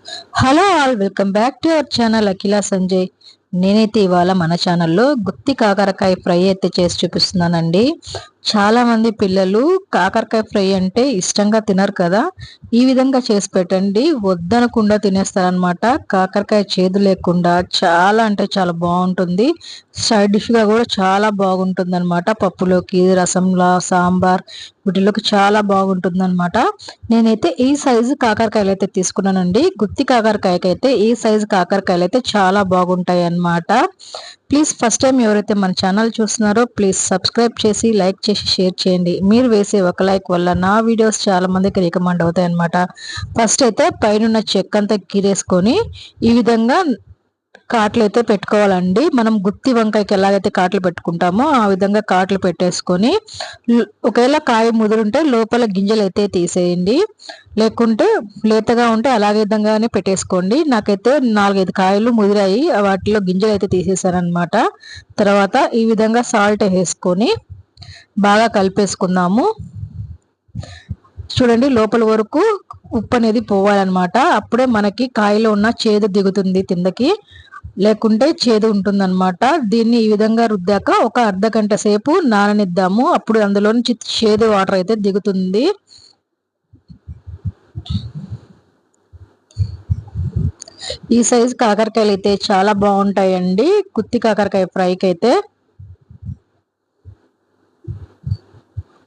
Hello all, welcome back to our channel Akhila Sanjay. నేనైతే ఇవాళ మన ఛానల్లో గుత్తి కాకరకాయ ఫ్రై అయితే చేసి చూపిస్తున్నానండి. చాలా మంది పిల్లలు కాకరకాయ ఫ్రై అంటే ఇష్టంగా తినరు కదా. ఈ విధంగా చేసి పెట్టండి, వద్దనకుండా తినేస్తారనమాట. కాకరకాయ చేదు లేకుండా చాలా అంటే చాలా బాగుంటుంది. సైడ్ డిష్గా కూడా చాలా బాగుంటుంది అనమాట. పప్పులోకి, రసంలా, సాంబార్ వీటిలోకి చాలా బాగుంటుంది అనమాట. నేనైతే ఈ సైజు కాకరకాయలు అయితే తీసుకున్నానండి. గుత్తి కాకరకాయకి అయితే ఈ సైజు కాకరకాయలు అయితే చాలా బాగుంటాయి అన్నమాట. ప్లీజ్ ఫస్ట్ టైం ఎవరైతే మన ఛానల్ చూస్తున్నారో ప్లీజ్ సబ్స్క్రైబ్ చేసి, లైక్ చేసి, షేర్ చేయండి. మీరు వేసే ఒక లైక్ వల్ల నా వీడియోస్ చాలా మందికి రికమెండ్ అవుతాయి అన్నమాట. ఫస్ట్ అయితే పైన చెక్క అంతా గీరేసుకొని ఈ విధంగా కాట్లు అయితే పెట్టుకోవాలండి. మనం గుత్తి వంకాయకి ఎలాగైతే కాట్లు పెట్టుకుంటామో ఆ విధంగా కాట్లు పెట్టేసుకొని, ఒకవేళ కాయ ముదురుంటే లోపల గింజలు అయితే తీసేయండి, లేకుంటే లేతగా ఉంటే అలాగే విధంగానే పెట్టేసుకోండి. నాకైతే 4-5 కాయలు ముదిరాయి, వాటిలో గింజలు అయితే తీసేసానమాట. తర్వాత ఈ విధంగా సాల్ట్ వేసుకొని బాగా కలిపేసుకుందాము. చూడండి, లోపల వరకు ఉప్పు అనేది పోవాలన్నమాట. అప్పుడే మనకి కాయలో ఉన్న చేదు దిగుతుంది కిందకి, లేకుంటే చేదు ఉంటుందన్నమాట. దీన్ని ఈ విధంగా రుద్దాక ఒక అర్ధ గంట సేపు నాననిద్దాము. అప్పుడు అందులో నుంచి చేదు వాటర్ అయితే దిగుతుంది. ఈ సైజు కాకరకాయలు అయితే చాలా బాగుంటాయండి గుత్తి కాకరకాయ ఫ్రైకి అయితే.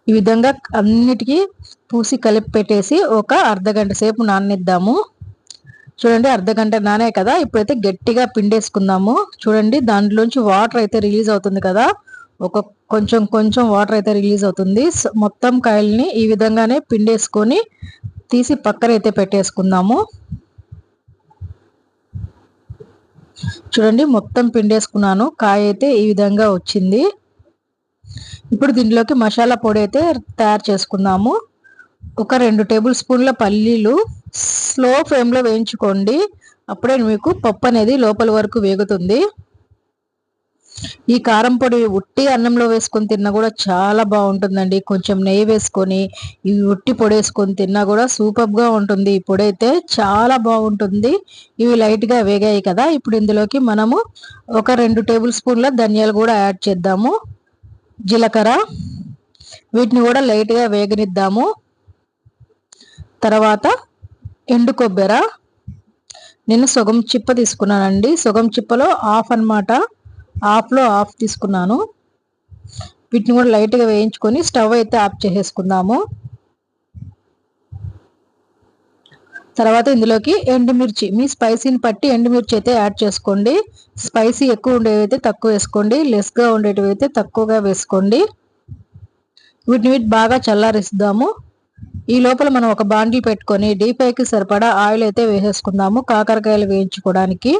ఈ విధంగా అన్నిటికీ పూసి కలిపి పెట్టేసి ఒక అర్ధ గంట సేపు నాననిద్దాము. చూడండి, అర్ధ గంట నానే కదా. ఇప్పుడైతే గట్టిగా పిండేసుకుందాము. చూడండి, దాంట్లోంచి వాటర్ అయితే రిలీజ్ అవుతుంది కదా. కొంచెం కొంచెం వాటర్ అయితే రిలీజ్ అవుతుంది. మొత్తం కాయల్ని ఈ విధంగానే పిండేసుకొని తీసి పక్కన అయితే పెట్టేసుకుందాము. చూడండి, మొత్తం పిండేసుకున్నాను. కాయ అయితే ఈ విధంగా వచ్చింది. ఇప్పుడు దీంట్లోకి మసాలా పొడి అయితే తయారు చేసుకుందాము. ఒక 2 టేబుల్ స్పూన్ల పల్లీలు స్లో ఫ్లేమ్లో వేయించుకోండి. అప్పుడే మీకు పప్పు అనేది లోపల వరకు వేగుతుంది. ఈ కారం పొడి ఉట్టి అన్నంలో వేసుకొని తిన్నా కూడా చాలా బాగుంటుందండి. కొంచెం నెయ్యి వేసుకొని ఈ ఉట్టి పొడి వేసుకొని తిన్నా కూడా సూపర్గా ఉంటుంది. ఈ పొడి అయితే చాలా బాగుంటుంది. ఇవి లైట్గా వేగాయి కదా. ఇప్పుడు ఇందులోకి మనము ఒక 2 టేబుల్ స్పూన్ల ధనియాలు కూడా యాడ్ చేద్దాము. జీలకర్ర, వీటిని కూడా లైట్గా వేగనిద్దాము. తర్వాత ఎండు కొబ్బరి, నేను సగం చిప్ప తీసుకున్నానండి. సగం చిప్పలో హాఫ్ అనమాట, హాఫ్లో హాఫ్ తీసుకున్నాను. వీటిని కూడా లైట్గా వేయించుకొని స్టవ్ అయితే ఆఫ్ చేసేసుకుందాము. తర్వాత ఇందులోకి ఎండుమిర్చి, మీ స్పైసీని బట్టి ఎండుమిర్చి అయితే యాడ్ చేసుకోండి. స్పైసీ ఎక్కువ ఉండేవైతే తక్కువ వేసుకోండి, లెస్గా ఉండేటివైతే తక్కువగా వేసుకోండి. వీటిని బాగా చల్లారిస్తాము. ఈ లోపల మనం ఒక బాండిల్ పెట్టుకొని డీప్ ఫ్రైకి సరిపడా ఆయిల్ అయితే వేసేసుకుందాము కాకరకాయలు వేయించుకోవడానికి.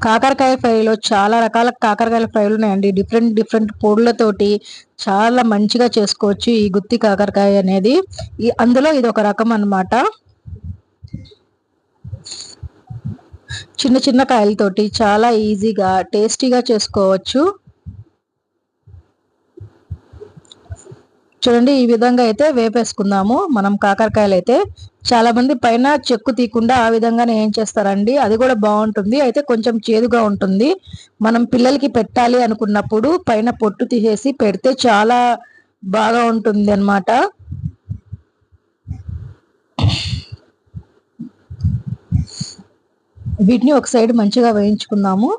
కాకరకాయ ఫ్రైలో చాలా రకాల కాకరకాయల ఫ్రైలు ఉన్నాయండి. డిఫరెంట్ డిఫరెంట్ పొడులతోటి చాలా మంచిగా చేసుకోవచ్చు ఈ గుత్తి కాకరకాయ అనేది. అందులో ఇది ఒక రకం అన్నమాట. చిన్న చిన్న కాయలతోటి చాలా ఈజీగా టేస్టీగా చేసుకోవచ్చు. చూడండి, ఈ విధంగా అయితే వేపేసుకుందాము మనం కాకరకాయలు అయితే. చాలా మంది పైన చెక్కు తీయకుండా ఆ విధంగానే ఏం చేస్తారండి, అది కూడా బాగుంటుంది. అయితే కొంచెం చేదుగా ఉంటుంది. మనం పిల్లలకి పెట్టాలి అనుకున్నప్పుడు పైన పొట్టు తీసేసి పెడితే చాలా బాగా ఉంటుంది అన్నమాట. వీటిని ఒక సైడ్ మంచిగా వేయించుకుందాము.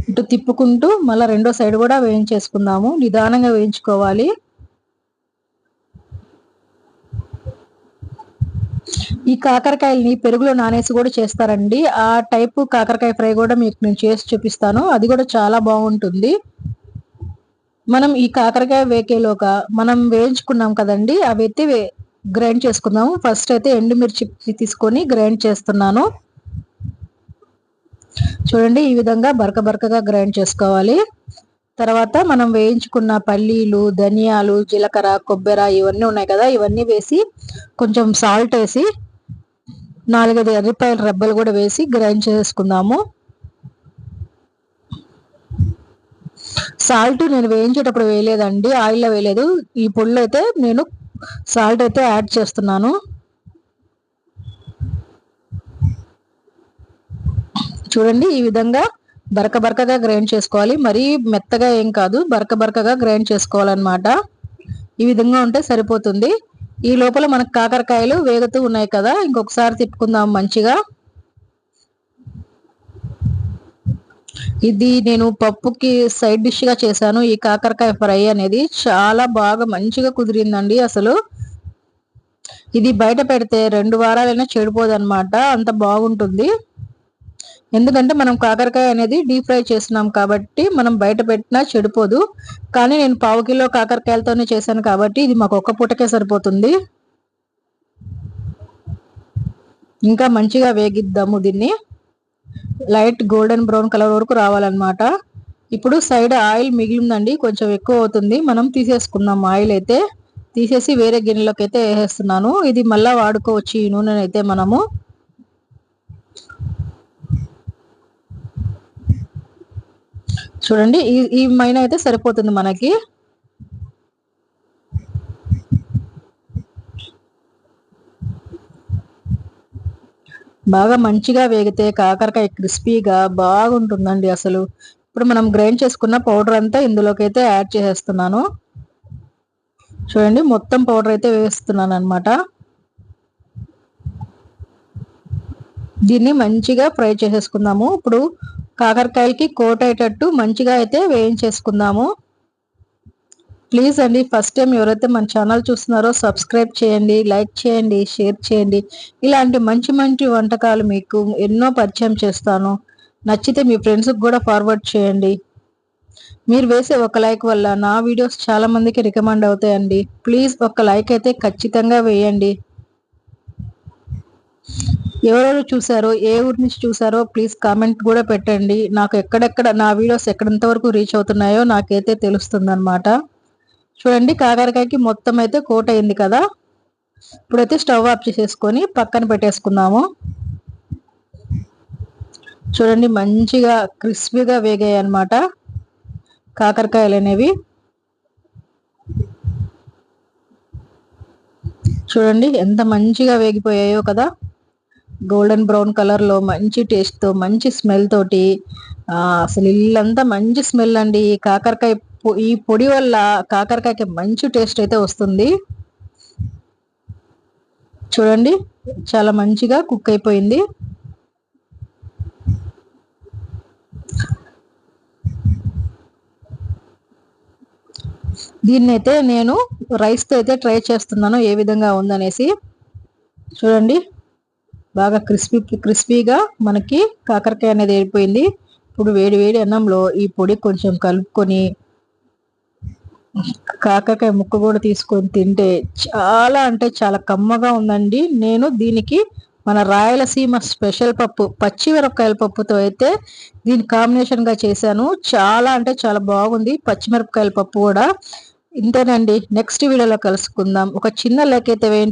ఇటు తిప్పుకుంటూ మళ్ళీ రెండో సైడ్ కూడా వేయించేసుకుందాము. నిదానంగా వేయించుకోవాలి. ఈ కాకరకాయల్ని పెరుగులో నానేసి కూడా చేస్తారండి. ఆ టైపు కాకరకాయ ఫ్రై కూడా మీకు నేను చేసి చూపిస్తాను. అది కూడా చాలా బాగుంటుంది. మనం ఈ కాకరకాయ వేకేలోగా మనం వేయించుకున్నాం కదండి, అవి అయితే గ్రైండ్ చేసుకుందాము. ఫస్ట్ అయితే ఎండుమిర్చి తీసుకొని గ్రైండ్ చేస్తున్నాను. చూడండి, ఈ విధంగా బరకగా గ్రైండ్ చేసుకోవాలి. తర్వాత మనం వేయించుకున్న పల్లీలు, ధనియాలు, జీలకర్ర, కొబ్బరి ఇవన్నీ ఉన్నాయి కదా, ఇవన్నీ వేసి కొంచెం సాల్ట్ వేసి 4-5 ఎర్రపాయల రెబ్బలు కూడా వేసి గ్రైండ్ చేసుకుందాము. సాల్ట్ నేను వేయించేటప్పుడు వేయలేదండి, ఆయిల్లో వేయలేదు. ఈ పొడిలో అయితే నేను సాల్ట్ అయితే యాడ్ చేస్తున్నాను. చూడండి ఈ విధంగా బరక బరకగా గ్రైండ్ చేసుకోవాలి, మరీ మెత్తగా ఏం కాదు, బరక బరకగా గ్రైండ్ చేసుకోవాలన్నమాట. ఈ విధంగా ఉంటే సరిపోతుంది. ఈ లోపల మనకు కాకరకాయలు వేగుతూ ఉన్నాయి కదా, ఇంకొకసారి తిప్పుకుందాం మంచిగా. ఇది నేను పప్పుకి సైడ్ డిష్ గా చేశాను. ఈ కాకరకాయ ఫ్రై అనేది చాలా బాగా మంచిగా కుదిరిందండి. అసలు ఇది బయట పెడితే 2 వారాలైనా చెడిపోదన్నమాట, అంత బాగుంటుంది. ఎందుకంటే మనం కాకరకాయ అనేది డీప్ ఫ్రై చేస్తున్నాం కాబట్టి మనం బయట పెట్టినా చెడిపోదు. కానీ నేను 1/2 కిలో కాకరకాయలతోనే చేశాను కాబట్టి ఇది మాకు ఒక్క పూటకే సరిపోతుంది. ఇంకా మంచిగా వేగిద్దాము దీన్ని. లైట్ గోల్డెన్ బ్రౌన్ కలర్ వరకు రావాలన్నమాట. ఇప్పుడు సైడ్ ఆయిల్ మిగిలిందండి, కొంచెం ఎక్కువ అవుతుంది. మనం తీసేసుకుందాం. ఆయిల్ అయితే తీసేసి వేరే గిన్నెలోకి అయితే వేసేస్తున్నాను. ఇది మళ్ళా వాడుకోవచ్చు ఈ నూనెని అయితే మనము. చూడండి ఈ మైన అయితే సరిపోతుంది మనకి. బాగా మంచిగా వేగితే కాకరకాయ క్రిస్పీగా బాగుంటుందండి అసలు. ఇప్పుడు మనం గ్రైండ్ చేసుకున్న పౌడర్ అంతా ఇందులోకి అయితే యాడ్ చేసేస్తున్నాను. చూడండి మొత్తం పౌడర్ అయితే వేస్తున్నాను అనమాట. దీన్ని మంచిగా ఫ్రై చేసేసుకుందాము. ఇప్పుడు కాకరకాయలకి కోట్ అయ్యేటట్టు మంచిగా అయితే వేయించేసుకుందాము. ప్లీజ్ అండి, ఫస్ట్ టైం ఎవరైతే మన ఛానల్ చూస్తున్నారో సబ్స్క్రైబ్ చేయండి, లైక్ చేయండి, షేర్ చేయండి. ఇలాంటి మంచి మంచి వంటకాలు మీకు ఎన్నో పరిచయం చేస్తాను. నచ్చితే మీ ఫ్రెండ్స్కి కూడా ఫార్వర్డ్ చేయండి. మీరు వేసే ఒక లైక్ వల్ల నా వీడియోస్ చాలా మందికి రికమెండ్ అవుతాయండి. ప్లీజ్ ఒక లైక్ అయితే ఖచ్చితంగా వేయండి. ఎవరెవరు చూసారో, ఏ ఊరి నుంచి చూసారో ప్లీజ్ కామెంట్ కూడా పెట్టండి. నాకు ఎక్కడెక్కడ నా వీడియోస్ ఎక్కడంత వరకు రీచ్ అవుతున్నాయో నాకైతే తెలుస్తుంది అనమాట. చూడండి కాకరకాయకి మొత్తం అయితే కోట్ అయింది కదా. ఇప్పుడైతే స్టవ్ ఆఫ్ చేసేసుకొని పక్కన పెట్టేసుకుందాము. చూడండి మంచిగా క్రిస్పీగా వేగాయి అన్నమాట కాకరకాయలు అనేవి. చూడండి ఎంత మంచిగా వేగిపోయాయో కదా, గోల్డెన్ బ్రౌన్ కలర్ లో మంచి టేస్ట్ తో మంచి స్మెల్ తోటి. అసలు ఇల్లంతా మంచి స్మెల్ అండి. కాకరకాయ ఈ పొడి వల్ల కాకరకాయకి మంచి టేస్ట్ అయితే వస్తుంది. చూడండి చాలా మంచిగా కుక్ అయిపోయింది. దీన్నైతే నేను రైస్తో అయితే ట్రై చేస్తున్నాను ఏ విధంగా ఉందనేసి. చూడండి బాగా క్రిస్పీగా మనకి కాకరకాయ అనేది అయిపోయింది. ఇప్పుడు వేడి వేడి అన్నంలో ఈ పొడి కొంచెం కలుపుకొని కాకరకాయ ముక్క కూడా తీసుకొని తింటే చాలా అంటే చాలా కమ్మగా ఉందండి. నేను దీనికి మన రాయలసీమ స్పెషల్ పప్పు పచ్చిమిరపకాయల పప్పుతో అయితే దీని కాంబినేషన్ గా చేశాను. చాలా అంటే చాలా బాగుంది పచ్చిమిరపకాయల పప్పు కూడా. ఇంతేనండి, నెక్స్ట్ వీడియోలో కలుసుకుందాం. ఒక చిన్న లైక్ అయితే వేయండి.